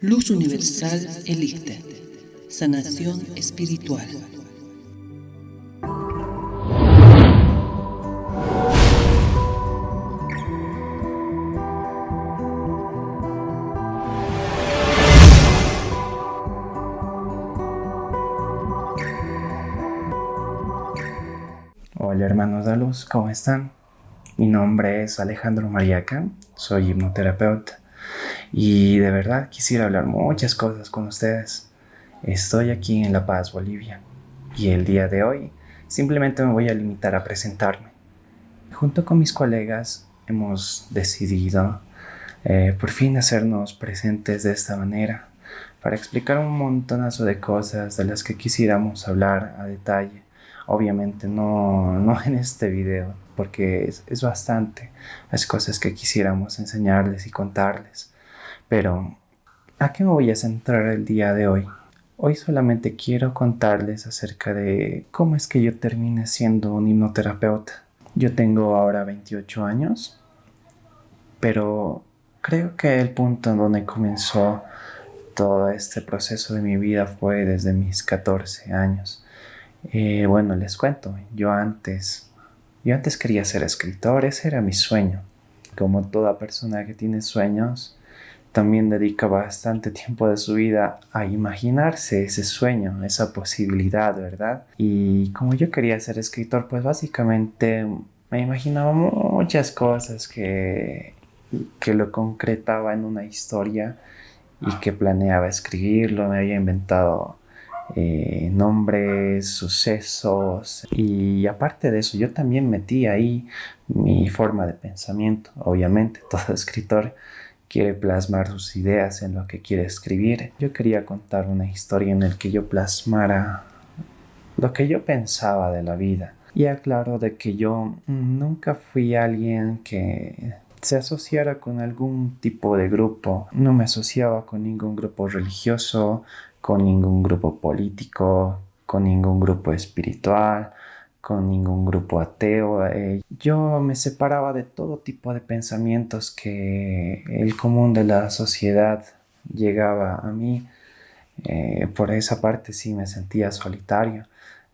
Luz Universal Elite. Sanación espiritual. Hola hermanos de luz, ¿cómo están? Mi nombre es Alejandro Mariaca, soy hipnoterapeuta y de verdad quisiera hablar muchas cosas con ustedes. Estoy aquí en La Paz, Bolivia, y el día de hoy simplemente me voy a limitar a presentarme. Junto con mis colegas hemos decidido por fin hacernos presentes de esta manera para explicar un montonazo de cosas de las que quisiéramos hablar a detalle. Obviamente no en este video, porque es bastante las cosas que quisiéramos enseñarles y contarles. Pero, ¿a qué me voy a centrar el día de hoy? Hoy solamente quiero contarles acerca de cómo es que yo terminé siendo un hipnoterapeuta. Yo tengo ahora 28 años, pero creo que el punto en donde comenzó todo este proceso de mi vida fue desde mis 14 años. Bueno, les cuento, yo antes quería ser escritor, ese era mi sueño. Como toda persona que tiene sueños, también dedica bastante tiempo de su vida a imaginarse ese sueño, esa posibilidad, ¿verdad? Y como yo quería ser escritor, pues básicamente me imaginaba muchas cosas que lo concretaba en una historia y que planeaba escribirlo. Me había inventado nombres, sucesos, y aparte de eso yo también metí ahí mi forma de pensamiento. Obviamente todo escritor quiere plasmar sus ideas en lo que quiere escribir. Yo quería contar una historia en la que yo plasmara lo que yo pensaba de la vida. Y aclaro de que yo nunca fui alguien que se asociara con algún tipo de grupo. No me asociaba con ningún grupo religioso, con ningún grupo político, con ningún grupo espiritual, con ningún grupo ateo. Yo me separaba de todo tipo de pensamientos que el común de la sociedad llegaba a mí. Por esa parte sí me sentía solitario.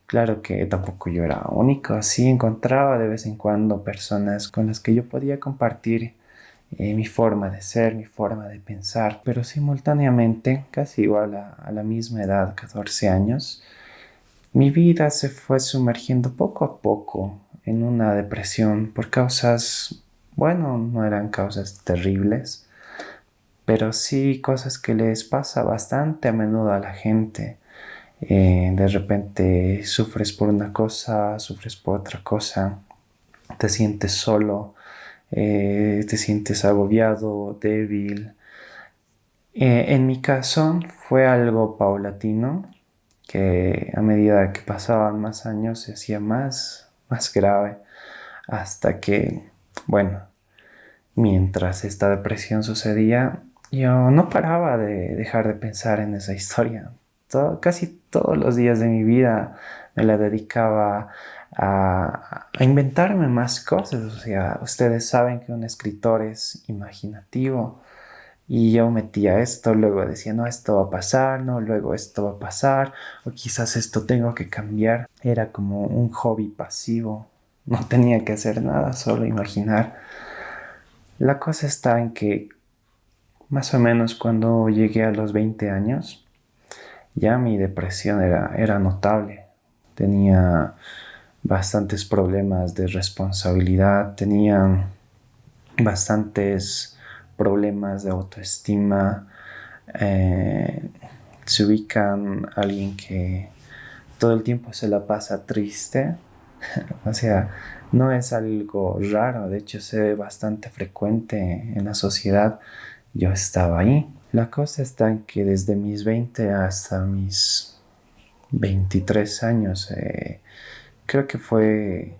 Claro que tampoco yo era único, sí encontraba de vez en cuando personas con las que yo podía compartir mi forma de ser, mi forma de pensar, pero simultáneamente, casi igual a la misma edad, 14 años, mi vida se fue sumergiendo poco a poco en una depresión por causas, bueno, no eran causas terribles, pero sí cosas que les pasa bastante a menudo a la gente. De repente sufres por una cosa, sufres por otra cosa, te sientes solo, te sientes agobiado, débil. En mi caso fue algo paulatino que a medida que pasaban más años se hacía más grave hasta que, bueno, mientras esta depresión sucedía, yo no paraba de dejar de pensar en esa historia. Casi todos los días de mi vida me la dedicaba a inventarme más cosas. O sea, ustedes saben que un escritor es imaginativo y yo metía esto, luego decía, no, esto va a pasar, no, luego esto va a pasar, o quizás esto tengo que cambiar. Era como un hobby pasivo, no tenía que hacer nada, solo imaginar. La cosa está en que más o menos cuando llegué a los 20 años, ya mi depresión era notable. Tenía bastantes problemas de responsabilidad, tenía bastantes problemas de autoestima. Eh, Se ubican alguien que todo el tiempo se la pasa triste. O sea, no es algo raro, de hecho se ve bastante frecuente en la sociedad. Yo estaba ahí. La cosa está en que desde mis 20 hasta mis 23 años, creo que fue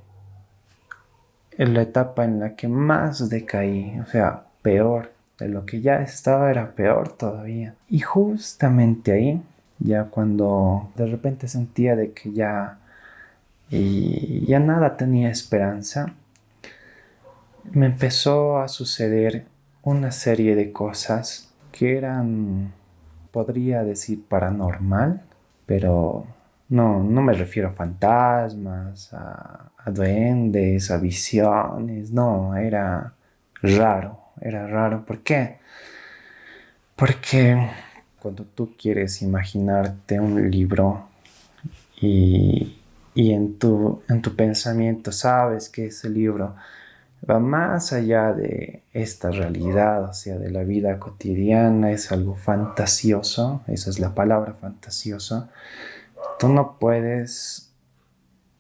en la etapa en la que más decaí. O sea, peor de lo que ya estaba, era peor todavía. Y justamente ahí, ya cuando de repente sentía de que ya nada tenía esperanza, me empezó a suceder una serie de cosas que eran podría decir paranormal, pero no me refiero a fantasmas, a duendes, a visiones, no, era raro. ¿Por qué? Porque cuando tú quieres imaginarte un libro y, y en tu pensamiento sabes que ese libro va más allá de esta realidad, o sea, de la vida cotidiana, es algo fantasioso, esa es la palabra fantasioso, tú no puedes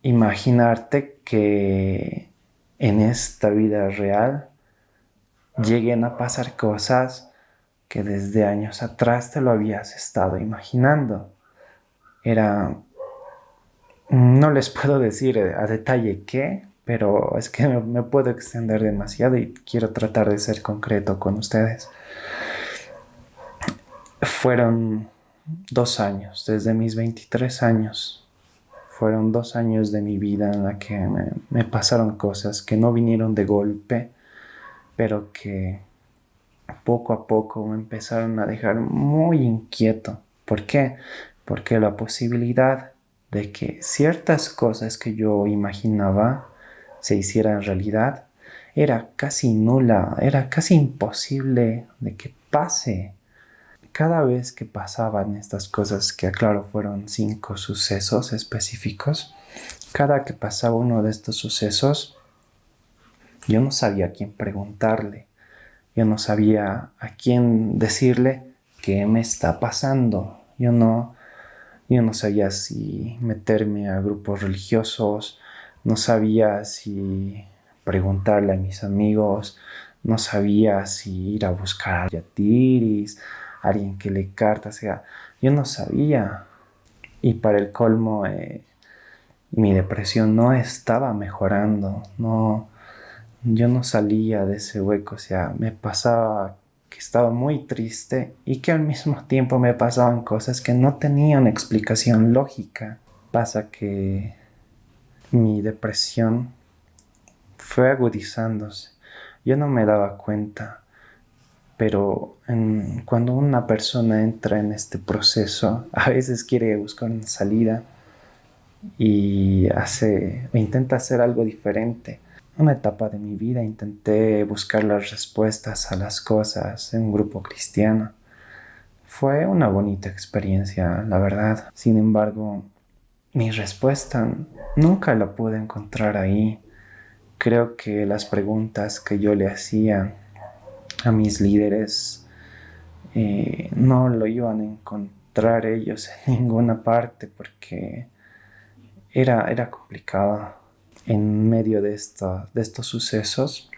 imaginarte que en esta vida real lleguen a pasar cosas que desde años atrás te lo habías estado imaginando. Era, no les puedo decir a detalle qué, pero es que me puedo extender demasiado y quiero tratar de ser concreto con ustedes. Fueron 2 años, desde mis 23 años. Fueron 2 años de mi vida en la que me pasaron cosas que no vinieron de golpe, pero que poco a poco me empezaron a dejar muy inquieto. ¿Por qué? Porque la posibilidad de que ciertas cosas que yo imaginaba se hicieran realidad era casi nula, era casi imposible de que pase. Cada vez que pasaban estas cosas, que aclaro fueron 5 sucesos específicos, cada que pasaba uno de estos sucesos, yo no sabía a quién preguntarle. Yo no sabía a quién decirle qué me está pasando. Yo no sabía si meterme a grupos religiosos, no sabía si preguntarle a mis amigos, no sabía si ir a buscar a Yatiris, a alguien que le carta, o sea, yo no sabía. Y para el colmo, mi depresión no estaba mejorando, yo no salía de ese hueco, o sea, me pasaba que estaba muy triste y que al mismo tiempo me pasaban cosas que no tenían explicación lógica. Pasa que mi depresión fue agudizándose. Yo no me daba cuenta, pero cuando una persona entra en este proceso, a veces quiere buscar una salida y intenta hacer algo diferente. Una etapa de mi vida intenté buscar las respuestas a las cosas en un grupo cristiano. Fue una bonita experiencia, la verdad. Sin embargo, mi respuesta nunca la pude encontrar ahí. Creo que las preguntas que yo le hacía a mis líderes no lo iban a encontrar ellos en ninguna parte porque era complicado. En medio de estos sucesos,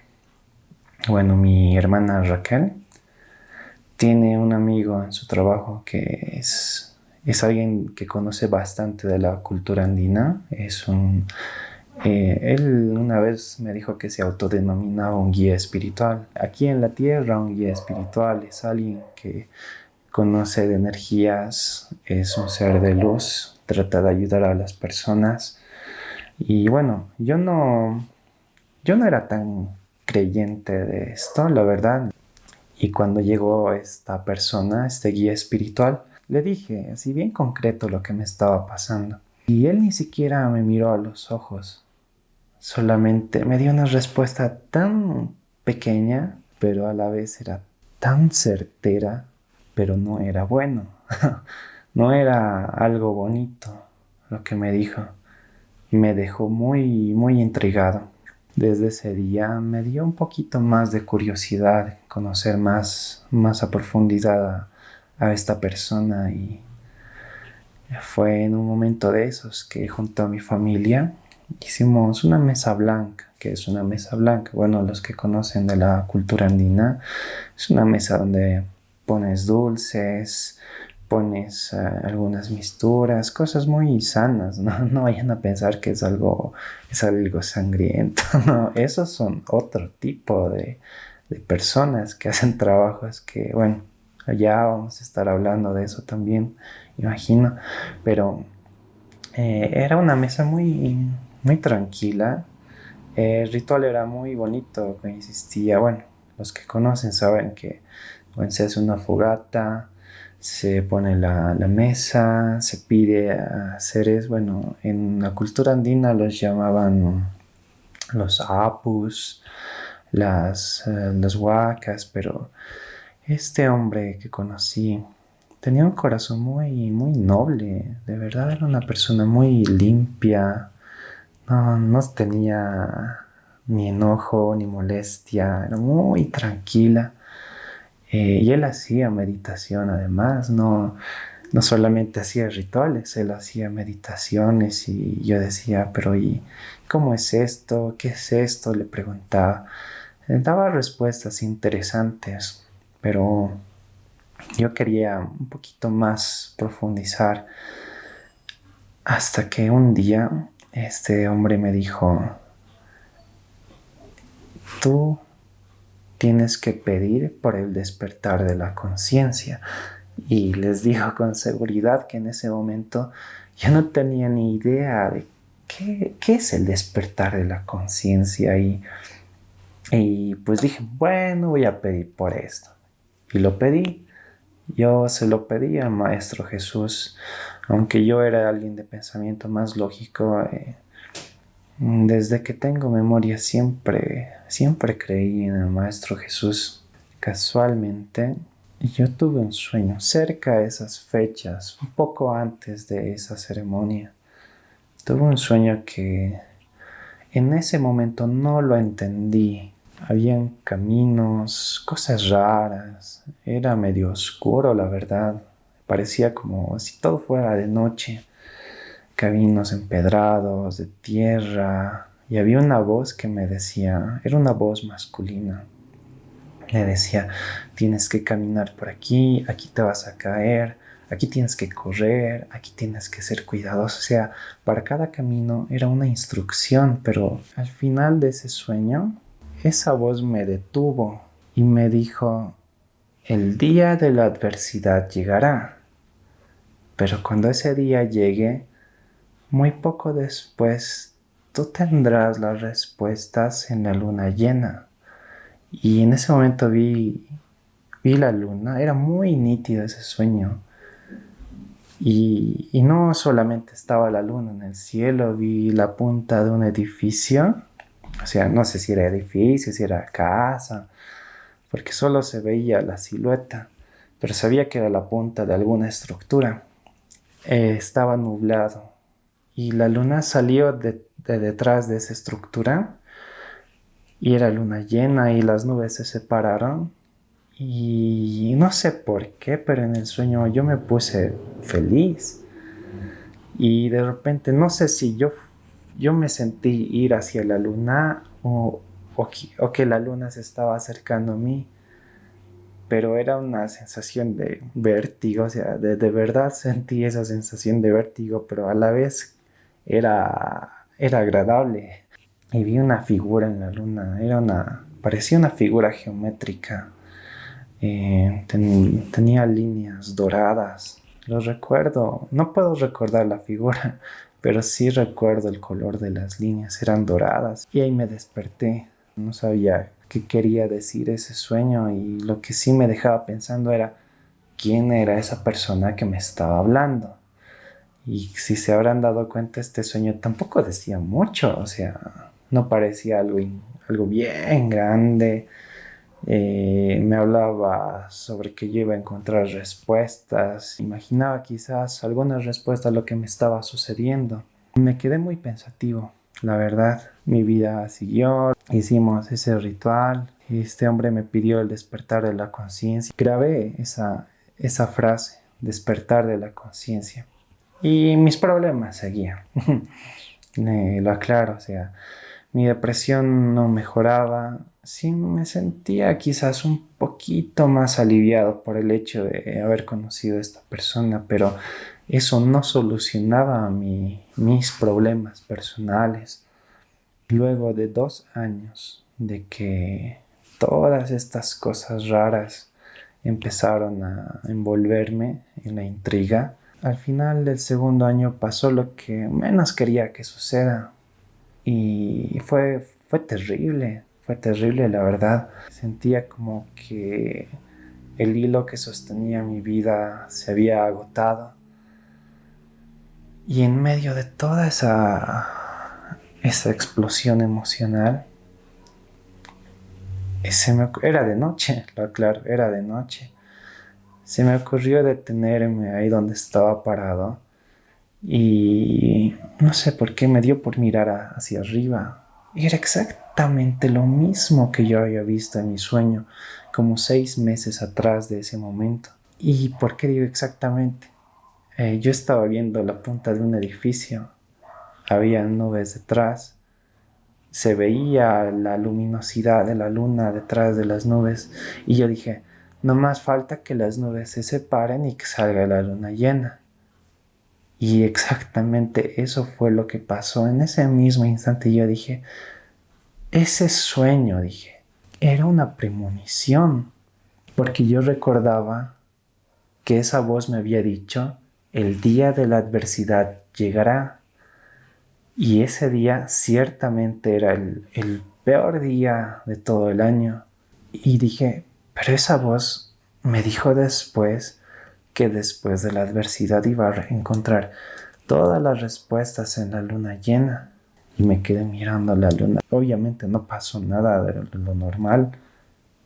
bueno, mi hermana Raquel tiene un amigo en su trabajo que es alguien que conoce bastante de la cultura andina. Él una vez me dijo que se autodenominaba un guía espiritual. Aquí en la tierra, un guía espiritual es alguien que conoce de energías, es un ser de luz, trata de ayudar a las personas. Y bueno, yo no era tan creyente de esto, la verdad. Y cuando llegó esta persona, este guía espiritual, le dije así bien concreto lo que me estaba pasando. Y él ni siquiera me miró a los ojos. Solamente me dio una respuesta tan pequeña, pero a la vez era tan certera, pero no era bueno. No era algo bonito lo que me dijo. Me dejó muy, muy intrigado. Desde ese día me dio un poquito más de curiosidad, conocer más a profundidad a esta persona y fue en un momento de esos que junto a mi familia hicimos una mesa blanca. ¿Que es una mesa blanca? Bueno, los que conocen de la cultura andina, es una mesa donde pones dulces, pones algunas misturas, cosas muy sanas, no vayan a pensar que es algo sangriento, no, esos son otro tipo de personas que hacen trabajos que, bueno, ya vamos a estar hablando de eso también, imagino, pero era una mesa muy, muy tranquila. El ritual era muy bonito, consistía, bueno, los que conocen saben que bueno, se hace una fogata, se pone la mesa, se pide a seres, bueno, en la cultura andina los llamaban los apus, las huacas, pero este hombre que conocí tenía un corazón muy, muy noble, de verdad era una persona muy limpia, no tenía ni enojo ni molestia, era muy tranquila. Y él hacía meditación además, no solamente hacía rituales, él hacía meditaciones y yo decía, pero ¿y cómo es esto? ¿Qué es esto? Le preguntaba. Daba respuestas interesantes, pero yo quería un poquito más profundizar hasta que un día este hombre me dijo, tú tienes que pedir por el despertar de la conciencia. Y les digo con seguridad que en ese momento yo no tenía ni idea de qué es el despertar de la conciencia. Y pues dije, bueno, voy a pedir por esto. Y lo pedí. Yo se lo pedí al Maestro Jesús. Aunque yo era alguien de pensamiento más lógico, desde que tengo memoria siempre creí en el Maestro Jesús. Casualmente, yo tuve un sueño cerca de esas fechas, un poco antes de esa ceremonia. Tuve un sueño que en ese momento no lo entendí. Habían caminos, cosas raras. Era medio oscuro, la verdad. Parecía como si todo fuera de noche. Caminos empedrados, de tierra. Y había una voz que me decía, era una voz masculina. Me decía, tienes que caminar por aquí, aquí te vas a caer, aquí tienes que correr, aquí tienes que ser cuidadoso. O sea, para cada camino era una instrucción, pero al final de ese sueño, esa voz me detuvo y me dijo, el día de la adversidad llegará, pero cuando ese día llegue, muy poco después, tú tendrás las respuestas en la luna llena. Y en ese momento vi la luna, era muy nítido ese sueño. Y no solamente estaba la luna en el cielo, vi la punta de un edificio. O sea, no sé si era edificio, si era casa, porque solo se veía la silueta, pero sabía que era la punta de alguna estructura. Estaba nublado y la luna salió de detrás de esa estructura y era luna llena y las nubes se separaron. Y no sé por qué, pero en el sueño yo me puse feliz. Y de repente, no sé si yo me sentí ir hacia la luna o que la luna se estaba acercando a mí. Pero era una sensación de vértigo, o sea, de verdad sentí esa sensación de vértigo, pero a la vez era agradable. Y vi una figura en la luna, parecía una figura geométrica. Tenía líneas doradas. Lo recuerdo, no puedo recordar la figura, pero sí recuerdo el color de las líneas, eran doradas. Y ahí me desperté. No sabía qué quería decir ese sueño y lo que sí me dejaba pensando era quién era esa persona que me estaba hablando. Y si se habrán dado cuenta, este sueño tampoco decía mucho, o sea, no parecía algo bien grande. Me hablaba sobre que yo iba a encontrar respuestas. Imaginaba quizás algunas respuestas a lo que me estaba sucediendo. Me quedé muy pensativo, la verdad. Mi vida siguió, hicimos ese ritual. Este hombre me pidió el despertar de la conciencia. Grabé esa frase, despertar de la conciencia. Y mis problemas seguían. Lo aclaro, o sea, mi depresión no mejoraba. Sí me sentía quizás un poquito más aliviado por el hecho de haber conocido a esta persona, pero eso no solucionaba mis problemas personales. Luego de 2 años de que todas estas cosas raras empezaron a envolverme en la intriga, al final del segundo año pasó lo que menos quería que suceda. Y fue terrible la verdad. Sentía como que El hilo que sostenía mi vida se había agotado. Y en medio de toda esa explosión emocional, era de noche, lo aclaro, era de noche. Se me ocurrió detenerme ahí donde estaba parado y no sé por qué me dio por mirar hacia arriba. Y era exactamente lo mismo que yo había visto en mi sueño, como 6 meses atrás de ese momento. ¿Y por qué digo exactamente? Yo estaba viendo la punta de un edificio, había nubes detrás, se veía la luminosidad de la luna detrás de las nubes y yo dije, no más falta que las nubes se separen y que salga la luna llena. Y exactamente eso fue lo que pasó en ese mismo instante. Yo dije, ese sueño, dije, era una premonición, porque yo recordaba que esa voz me había dicho, el día de la adversidad llegará. Y ese día ciertamente era el peor día de todo el año. Y dije, pero esa voz me dijo después que después de la adversidad iba a encontrar todas las respuestas en la luna llena. Y me quedé mirando la luna. Obviamente no pasó nada de lo normal,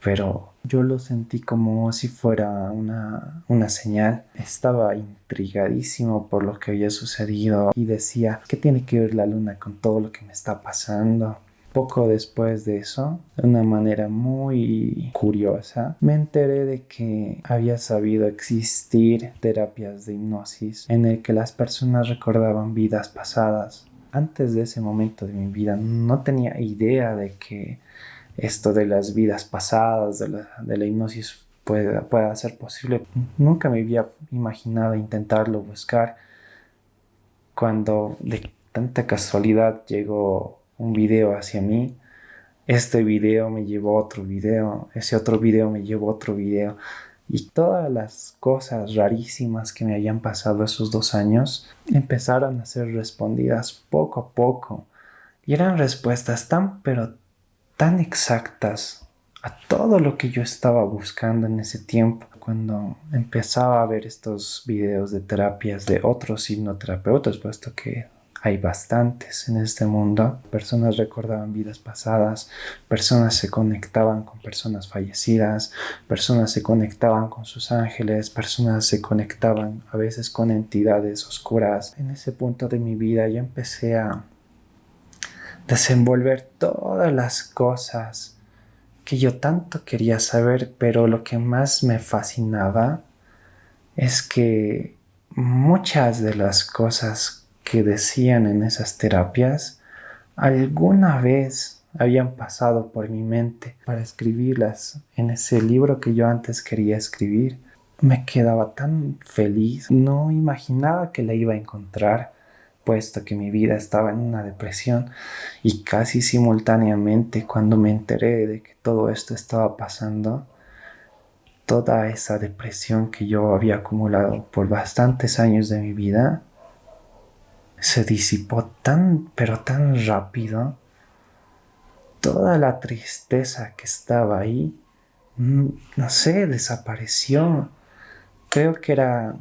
pero yo lo sentí como si fuera una señal. Estaba intrigadísimo por lo que había sucedido y decía, ¿qué tiene que ver la luna con todo lo que me está pasando? Poco después de eso, de una manera muy curiosa, me enteré de que había sabido existir terapias de hipnosis en el que las personas recordaban vidas pasadas. Antes de ese momento de mi vida no tenía idea de que esto de las vidas pasadas, de la hipnosis pueda ser posible. Nunca me había imaginado intentarlo buscar cuando de tanta casualidad llegó un video hacia mí. Este video me llevó a otro video, ese otro video me llevó a otro video y todas las cosas rarísimas que me habían pasado esos 2 años empezaron a ser respondidas poco a poco y eran respuestas pero tan exactas a todo lo que yo estaba buscando en ese tiempo. Cuando empezaba a ver estos videos de terapias de otros hipnoterapeutas, puesto que hay bastantes en este mundo, personas recordaban vidas pasadas, personas se conectaban con personas fallecidas, personas se conectaban con sus ángeles, personas se conectaban a veces con entidades oscuras. En ese punto de mi vida yo empecé a desenvolver todas las cosas que yo tanto quería saber, pero lo que más me fascinaba es que muchas de las cosas que decían en esas terapias alguna vez habían pasado por mi mente para escribirlas en ese libro que yo antes quería escribir. Me quedaba tan feliz, no imaginaba que la iba a encontrar, puesto que mi vida estaba en una depresión y casi simultáneamente cuando me enteré de que todo esto estaba pasando, toda esa depresión que yo había acumulado por bastantes años de mi vida se disipó pero tan rápido. Toda la tristeza que estaba ahí, no sé, desapareció. Creo que era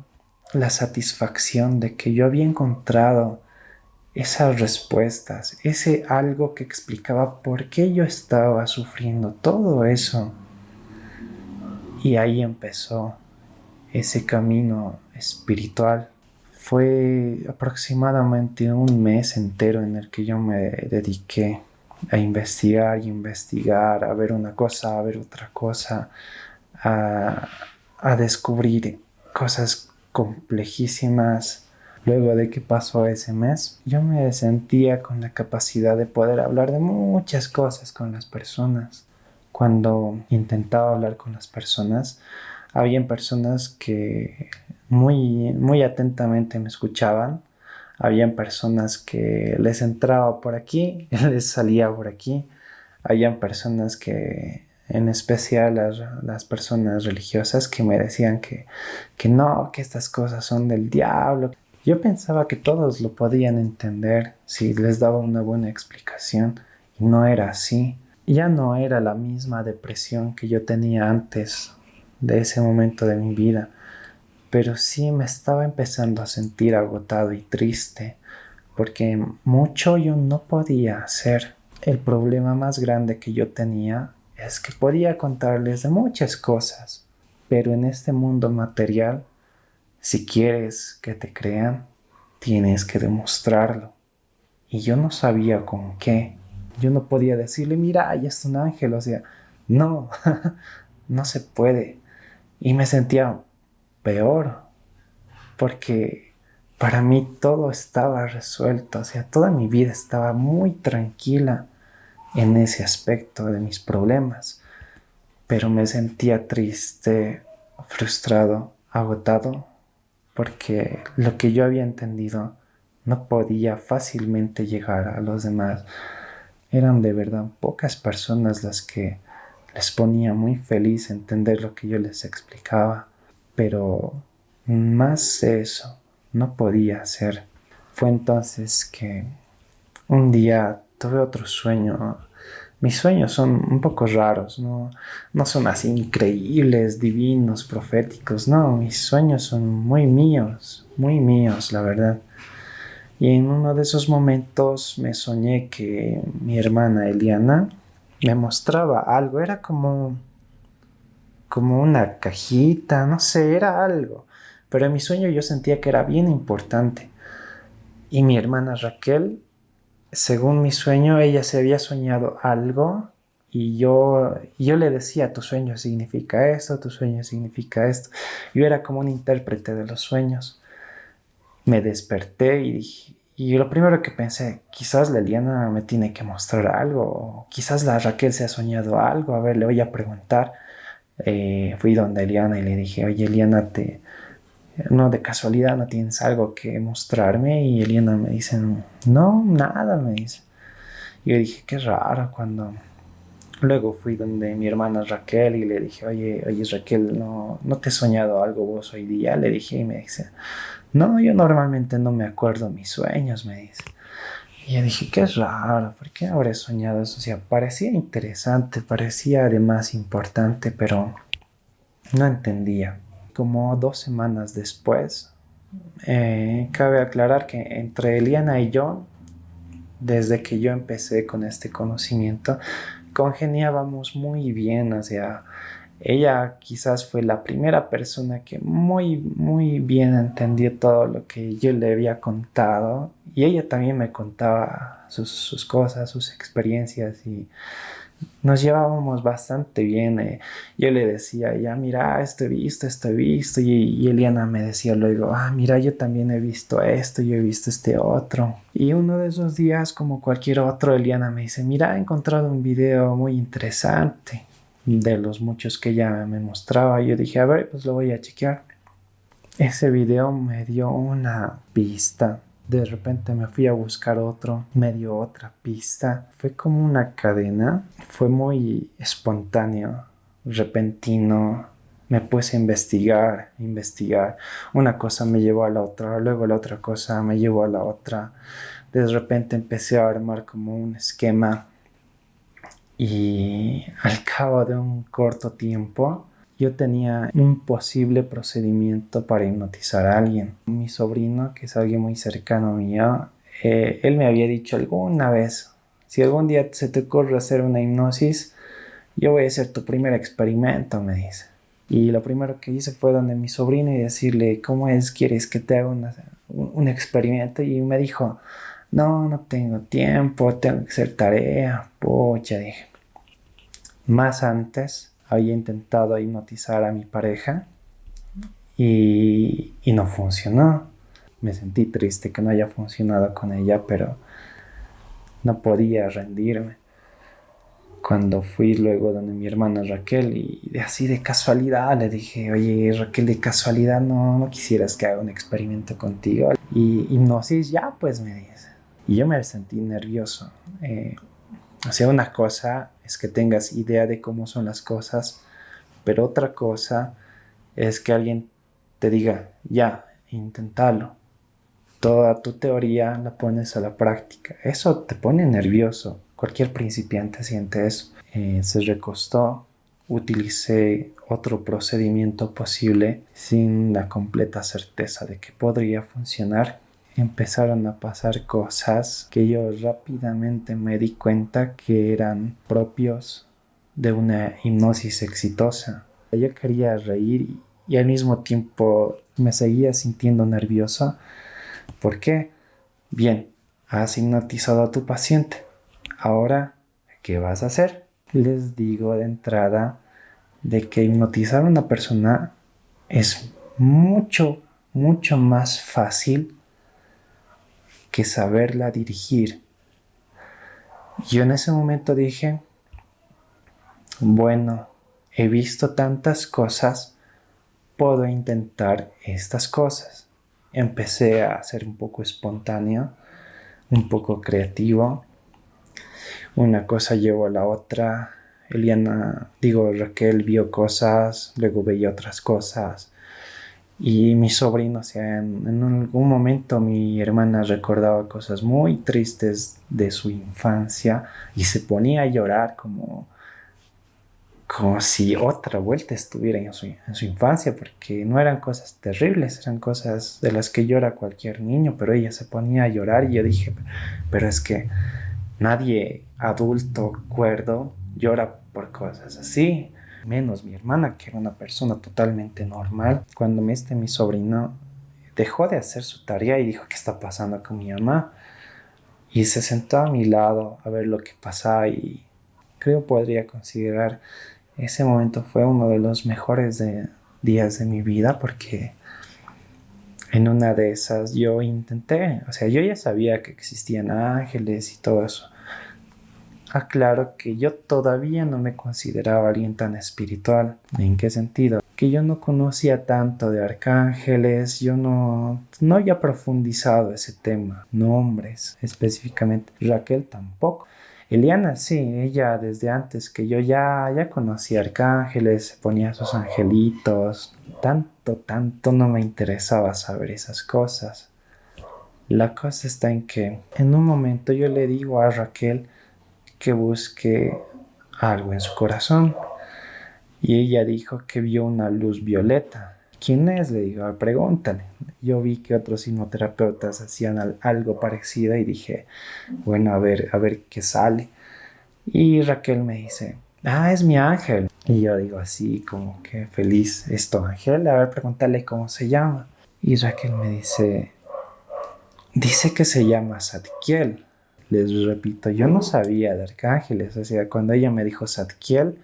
la satisfacción de que yo había encontrado esas respuestas, ese algo que explicaba por qué yo estaba sufriendo todo eso. Y ahí empezó ese camino espiritual. Fue aproximadamente un mes entero en el que yo me dediqué a investigar y investigar, a ver una cosa, a ver otra cosa, a descubrir cosas complejísimas. Luego de que pasó ese mes, yo me sentía con la capacidad de poder hablar de muchas cosas con las personas. Cuando intentaba hablar con las personas, habían personas que muy atentamente me escuchaban. Habían personas que les entraba por aquí y les salía por aquí. Habían personas que, en especial las personas religiosas, que me decían que no, que estas cosas son del diablo. Yo pensaba que todos lo podían entender si les daba una buena explicación, y no era así. Ya no era la misma depresión que yo tenía antes. de ese momento de mi vida, pero sí me estaba empezando a sentir agotado y triste, porque mucho yo no podía hacer. El problema más grande que yo tenía es que podía contarles de muchas cosas, pero en este mundo material, si quieres que te crean, tienes que demostrarlo. Y yo no sabía con qué. Yo no podía decirle, mira, ahí es un ángel. O sea, no, no se puede. Y me sentía peor, porque para mí todo estaba resuelto. O sea, toda mi vida estaba muy tranquila en ese aspecto de mis problemas. Pero me sentía triste, frustrado, agotado, porque lo que yo había entendido no podía fácilmente llegar a los demás. Eran de verdad pocas personas las que les ponía muy feliz entender lo que yo les explicaba, pero más de eso no podía hacer. Fue entonces que un día tuve otro sueño. Mis sueños son un poco raros, no son así increíbles, divinos, proféticos, no, mis sueños son muy míos, la verdad. Y en uno de esos momentos me soñé que mi hermana Eliana me mostraba algo, era como una cajita, no sé, era algo, pero en mi sueño yo sentía que era bien importante. Y mi hermana Raquel, según mi sueño, ella se había soñado algo y yo le decía, tu sueño significa esto, tu sueño significa esto. Yo era como un intérprete de los sueños. Me desperté y lo primero que pensé, quizás la Eliana me tiene que mostrar algo, o quizás la Raquel se ha soñado algo, a ver, le voy a preguntar. Fui donde Eliana y le dije, oye Eliana, no, de casualidad no tienes algo que mostrarme. Y Eliana me dice, no, nada, me dice. Y yo dije, qué raro. Cuando luego fui donde mi hermana Raquel y le dije, oye Raquel, no te he soñado algo vos hoy día, le dije. Y me dice, no, yo normalmente no me acuerdo mis sueños, me dice. Y yo dije, qué raro, ¿por qué habré soñado eso? O sea, parecía interesante, parecía además importante, pero no entendía. Como 2 semanas después, cabe aclarar que entre Eliana y yo, desde que yo empecé con este conocimiento, congeniábamos muy bien. O sea, ella quizás fue la primera persona que muy bien entendió todo lo que yo le había contado, y ella también me contaba sus cosas, sus experiencias, y nos llevábamos bastante bien. Yo le decía, ya mira, esto he visto, y Eliana me decía luego, mira, yo también he visto esto, yo he visto este otro. Y uno de esos días, como cualquier otro, Eliana me dice, mira, he encontrado un video muy interesante de los muchos que ella me mostraba. Y yo dije, a ver, pues lo voy a chequear. Ese video me dio una pista. De repente me fui a buscar otro, me dio otra pista. Fue como una cadena, fue muy espontáneo, repentino. Me puse a investigar. Una cosa me llevó a la otra, luego la otra cosa me llevó a la otra. De repente empecé a armar como un esquema, y al cabo de un corto tiempo yo tenía un posible procedimiento para hipnotizar a alguien. Mi sobrino, que es alguien muy cercano mío, él me había dicho alguna vez, si algún día se te ocurre hacer una hipnosis, yo voy a hacer tu primer experimento, me dice. Y lo primero que hice fue donde mi sobrino y decirle, ¿cómo es? ¿Quieres que te haga un experimento? Y me dijo, no tengo tiempo, tengo que hacer tarea. Pucha, dije. Más antes había intentado hipnotizar a mi pareja y no funcionó. Me sentí triste que no haya funcionado con ella, pero no podía rendirme. Cuando fui luego donde mi hermana Raquel, y así de casualidad le dije, oye Raquel, de casualidad no quisieras que haga un experimento contigo. Y hipnosis, ya pues, me dice. Y yo me sentí nervioso. O sea, una cosa es que tengas idea de cómo son las cosas, pero otra cosa es que alguien te diga, ya, inténtalo. Toda tu teoría la pones a la práctica. Eso te pone nervioso. Cualquier principiante siente eso. Se recostó utilicé otro procedimiento posible sin la completa certeza de que podría funcionar. Empezaron a pasar cosas que yo rápidamente me di cuenta que eran propios de una hipnosis exitosa. Yo quería reír y al mismo tiempo me seguía sintiendo nervioso. ¿Por qué? Bien, has hipnotizado a tu paciente. Ahora, ¿qué vas a hacer? Les digo de entrada de que hipnotizar a una persona es mucho, mucho más fácil que saberla dirigir. Yo en ese momento dije, bueno, he visto tantas cosas, puedo intentar estas cosas. Empecé a ser un poco espontáneo, un poco creativo. Una cosa llevó a la otra. Raquel vio cosas, luego veía otras cosas. Y mi sobrino, o sea, en algún momento mi hermana recordaba cosas muy tristes de su infancia y se ponía a llorar como si otra vuelta estuviera en su infancia, porque no eran cosas terribles, eran cosas de las que llora cualquier niño, pero ella se ponía a llorar y yo dije, pero es que nadie adulto cuerdo llora por cosas así, menos mi hermana, que era una persona totalmente normal. Cuando mi sobrino dejó de hacer su tarea y dijo, ¿qué está pasando con mi mamá? Y se sentó a mi lado a ver lo que pasaba y creo podría considerar ese momento fue uno de los mejores días de mi vida porque en una de esas yo intenté, o sea, yo ya sabía que existían ángeles y todo eso. Aclaro que yo todavía no me consideraba alguien tan espiritual. ¿En qué sentido? Que yo no conocía tanto de arcángeles, yo no había profundizado ese tema, nombres específicamente. Raquel tampoco. Eliana sí, ella desde antes que yo ya conocía arcángeles, se ponía sus angelitos. Tanto no me interesaba saber esas cosas. La cosa está en que en un momento yo le digo a Raquel que busque algo en su corazón. Y ella dijo que vio una luz violeta. ¿Quién es? Le digo, pregúntale. Yo vi que otros hipnoterapeutas hacían algo parecido y dije, bueno, a ver qué sale. Y Raquel me dice, es mi ángel. Y yo digo así como que feliz, ¿es tu ángel? A ver, pregúntale cómo se llama. Y Raquel me dice que se llama Zadkiel. Les repito, yo no sabía de arcángeles, o sea, cuando ella me dijo Zadkiel,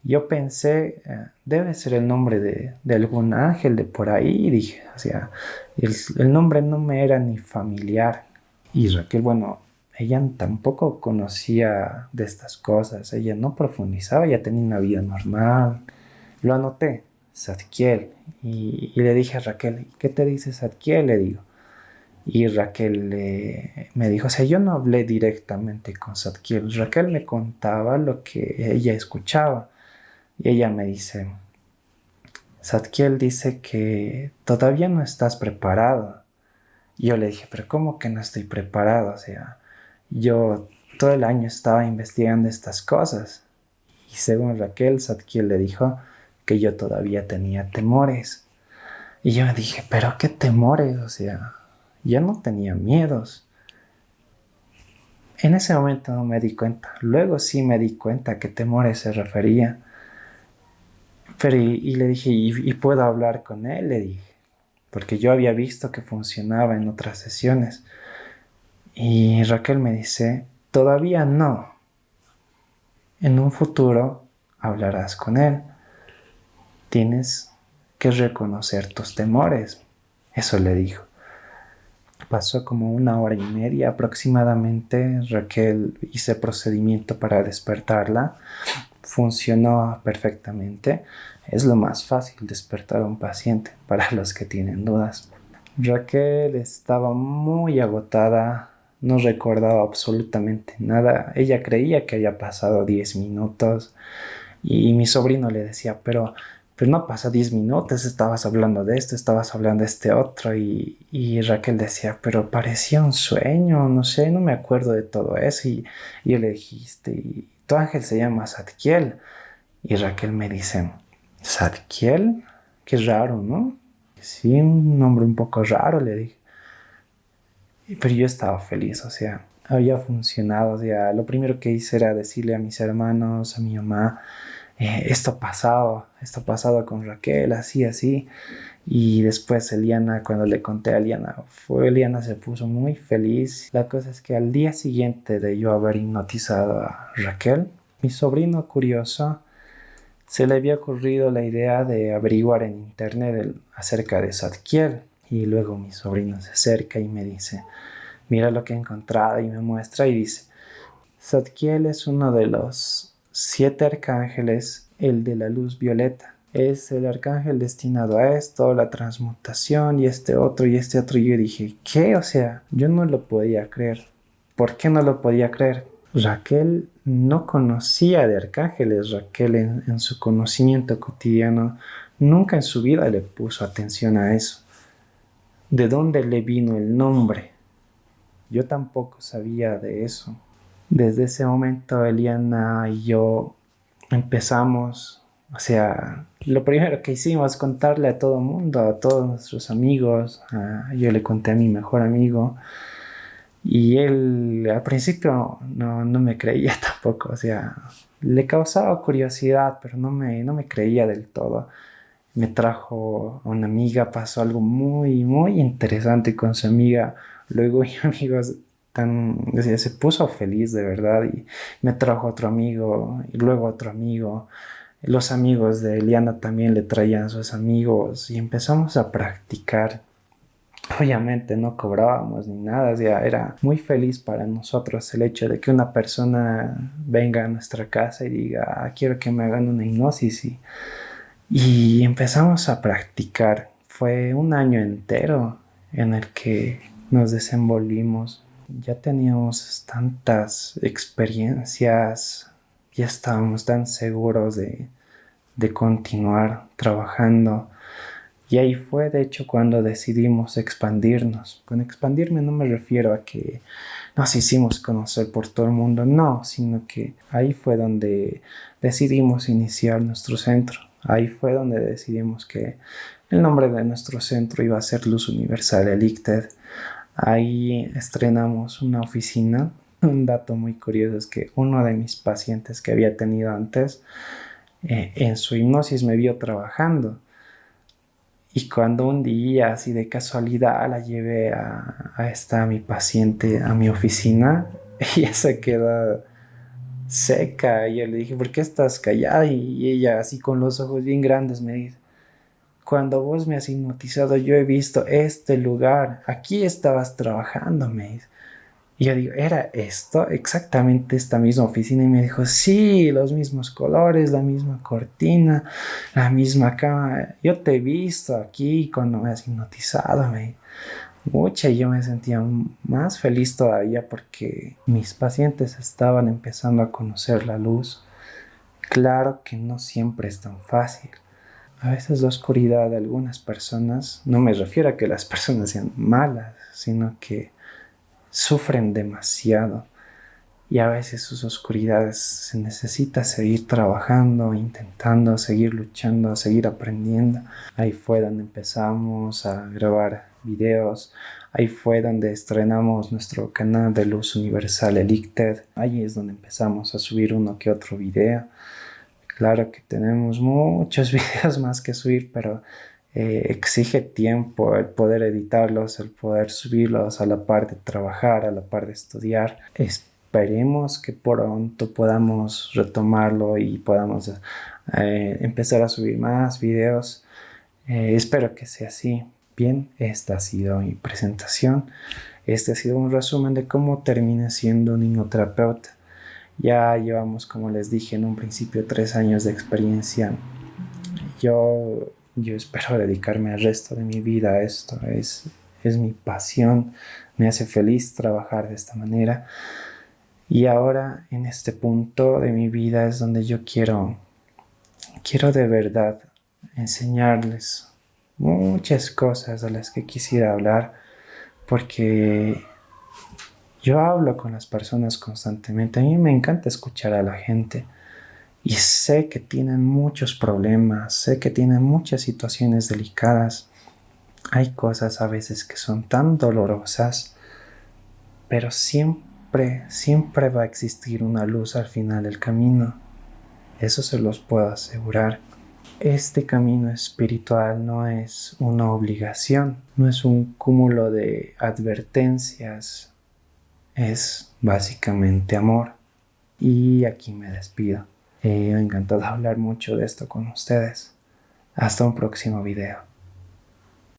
yo pensé, debe ser el nombre de algún ángel de por ahí, y dije, o sea, el nombre no me era ni familiar. Y Raquel, bueno, ella tampoco conocía de estas cosas, ella no profundizaba, ella tenía una vida normal. Lo anoté, Zadkiel, y le dije a Raquel, ¿qué te dice Zadkiel? Le digo. Y Raquel me dijo, o sea, yo no hablé directamente con Zadkiel. Raquel me contaba lo que ella escuchaba. Y ella me dice, Zadkiel dice que todavía no estás preparado. Y yo le dije, pero ¿cómo que no estoy preparado? O sea, yo todo el año estaba investigando estas cosas. Y según Raquel, Zadkiel le dijo que yo todavía tenía temores. Y yo dije, ¿pero qué temores? O sea, yo no tenía miedos. En ese momento no me di cuenta. Luego sí me di cuenta a qué temores se refería. Pero y le dije, ¿y puedo hablar con él? Le dije. Porque yo había visto que funcionaba en otras sesiones. Y Raquel me dice, todavía no. En un futuro hablarás con él. Tienes que reconocer tus temores. Eso le dijo. Pasó como 1 hora y media aproximadamente. Raquel hizo el procedimiento para despertarla. Funcionó perfectamente. Es lo más fácil despertar a un paciente para los que tienen dudas. Raquel estaba muy agotada, no recordaba absolutamente nada. Ella creía que había pasado 10 minutos y mi sobrino le decía, pero no pasa 10 minutos, estabas hablando de esto, estabas hablando de este otro y Raquel decía, pero parecía un sueño, no sé, no me acuerdo de todo eso y yo le dijiste, tu ángel se llama Zadkiel. Y Raquel me dice, Zadkiel, qué raro, ¿no? Sí, un nombre un poco raro, le dije. Pero yo estaba feliz, o sea, había funcionado. O sea, lo primero que hice era decirle a mis hermanos, a mi mamá, esto ha pasado con Raquel, así, así. Y después Eliana, cuando le conté a Eliana, Eliana se puso muy feliz. La cosa es que al día siguiente de yo haber hipnotizado a Raquel, mi sobrino curioso se le había ocurrido la idea de averiguar en internet acerca de Zadkiel. Y luego mi sobrino se acerca y me dice, mira lo que he encontrado, y me muestra y dice, Zadkiel es uno de los 7 arcángeles, el de la luz violeta. Es el arcángel destinado a esto, la transmutación y este otro y este otro. Y yo dije, ¿qué? O sea, yo no lo podía creer. ¿Por qué no lo podía creer? Raquel no conocía de arcángeles. Raquel en su conocimiento cotidiano nunca en su vida le puso atención a eso. ¿De dónde le vino el nombre? Yo tampoco sabía de eso. Desde ese momento Eliana y yo empezamos, o sea, lo primero que hicimos contarle a todo el mundo, a todos nuestros amigos. Yo le conté a mi mejor amigo y él al principio no me creía tampoco, o sea, le causaba curiosidad, pero no me creía del todo. Me trajo a una amiga, pasó algo muy, muy interesante con su amiga. Luego mi amigo o sea, se puso feliz de verdad y me trajo otro amigo y luego otro amigo. Los amigos de Eliana también le traían a sus amigos y empezamos a practicar. Obviamente no cobrábamos ni nada, o sea, era muy feliz para nosotros el hecho de que una persona venga a nuestra casa y diga, quiero que me hagan una hipnosis y empezamos a practicar. Fue un año entero en el que nos desenvolvimos. Ya teníamos tantas experiencias, ya estábamos tan seguros de continuar trabajando. Y ahí fue, de hecho, cuando decidimos expandirnos. Con expandirme no me refiero a que nos hicimos conocer por todo el mundo, no, sino que ahí fue donde decidimos iniciar nuestro centro. Ahí fue donde decidimos que el nombre de nuestro centro iba a ser Luz Universal Elicted. Ahí estrenamos una oficina. Un dato muy curioso es que uno de mis pacientes que había tenido antes, en su hipnosis me vio trabajando. Y cuando un día, así de casualidad, la llevé a mi paciente a mi oficina, ella se quedó seca. Y yo le dije, ¿por qué estás callada? Y ella, así con los ojos bien grandes, me dice, cuando vos me has hipnotizado, yo he visto este lugar. Aquí estabas trabajando, me dice. Y yo digo, ¿era esto? Exactamente esta misma oficina. Y me dijo, sí, los mismos colores, la misma cortina, la misma cama. Yo te he visto aquí cuando me has hipnotizado, me dijo. Mucha, y yo me sentía más feliz todavía porque mis pacientes estaban empezando a conocer la luz. Claro que no siempre es tan fácil. A veces la oscuridad de algunas personas, no me refiero a que las personas sean malas, sino que sufren demasiado y a veces sus oscuridades se necesita seguir trabajando, intentando, seguir luchando, seguir aprendiendo. Ahí fue donde empezamos a grabar videos, ahí fue donde estrenamos nuestro canal de Luz Universal Elicted, ahí es donde empezamos a subir uno que otro video. Claro que tenemos muchos videos más que subir, pero exige tiempo el poder editarlos, el poder subirlos a la par de trabajar, a la par de estudiar. Esperemos que pronto podamos retomarlo y podamos empezar a subir más videos. Espero que sea así. Bien, esta ha sido mi presentación. Este ha sido un resumen de cómo terminé siendo un hipnoterapeuta. Ya llevamos, como les dije en un principio, 3 años de experiencia. Yo espero dedicarme al resto de mi vida a esto. Es mi pasión. Me hace feliz trabajar de esta manera. Y ahora, en este punto de mi vida, es donde yo quiero de verdad enseñarles muchas cosas de las que quisiera hablar, porque yo hablo con las personas constantemente. A mí me encanta escuchar a la gente Y sé que tienen muchos problemas, sé que tienen muchas situaciones delicadas. Hay cosas a veces que son tan dolorosas, pero siempre va a existir una luz al final del camino. Eso se los puedo asegurar. Este camino espiritual no es una obligación, no es un cúmulo de advertencias, es básicamente amor. Y aquí me despido. Me ha encantado hablar mucho de esto con ustedes. Hasta un próximo video.